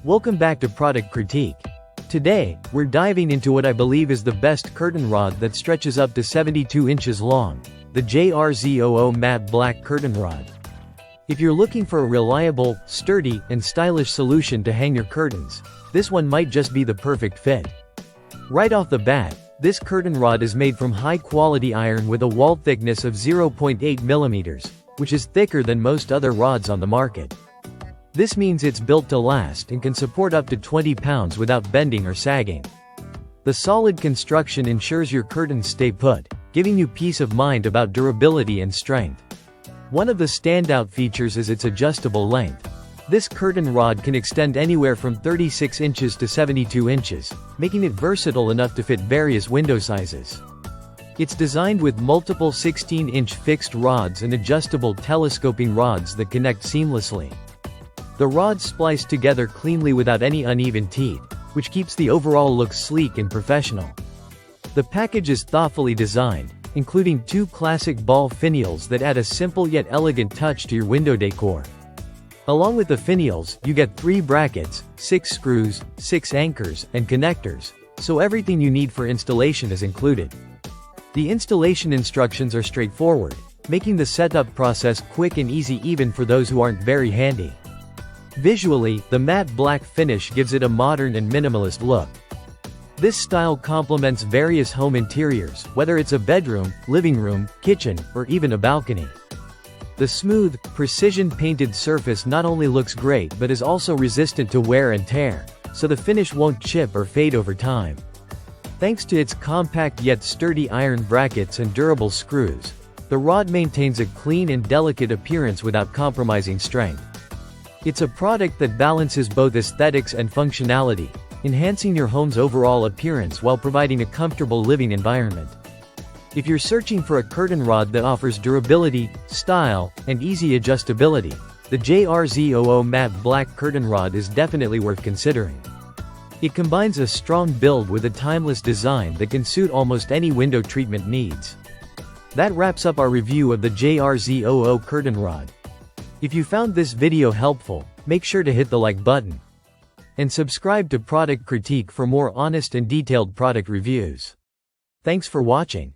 Welcome back to Product Critique. Today, we're diving into what I believe is the best curtain rod that stretches up to 72 inches long, the JRZOO Matte Black Curtain Rod. If you're looking for a reliable, sturdy, and stylish solution to hang your curtains, this one might just be the perfect fit. Right off the bat, this curtain rod is made from high-quality iron with a wall thickness of 0.8 mm, which is thicker than most other rods on the market. This means it's built to last and can support up to 20 pounds without bending or sagging. The solid construction ensures your curtains stay put, giving you peace of mind about durability and strength. One of the standout features is its adjustable length. This curtain rod can extend anywhere from 36 inches to 72 inches, making it versatile enough to fit various window sizes. It's designed with multiple 16-inch fixed rods and adjustable telescoping rods that connect seamlessly. The rods splice together cleanly without any uneven teeth, which keeps the overall look sleek and professional. The package is thoughtfully designed, including two classic ball finials that add a simple yet elegant touch to your window decor. Along with the finials, you get 3 brackets, 6 screws, 6 anchors, and connectors, so everything you need for installation is included. The installation instructions are straightforward, making the setup process quick and easy even for those who aren't very handy. Visually, the matte black finish gives it a modern and minimalist look. This style complements various home interiors, whether it's a bedroom, living room, kitchen, or even a balcony. The smooth, precision-painted surface not only looks great but is also resistant to wear and tear, so the finish won't chip or fade over time. Thanks to its compact yet sturdy iron brackets and durable screws, the rod maintains a clean and delicate appearance without compromising strength. It's a product that balances both aesthetics and functionality, enhancing your home's overall appearance while providing a comfortable living environment. If you're searching for a curtain rod that offers durability, style, and easy adjustability, the JRZOO Matte Black Curtain Rod is definitely worth considering. It combines a strong build with a timeless design that can suit almost any window treatment needs. That wraps up our review of the JRZOO Curtain Rod. If you found this video helpful, make sure to hit the like button. And subscribe to Product Critique for more honest and detailed product reviews. Thanks for watching.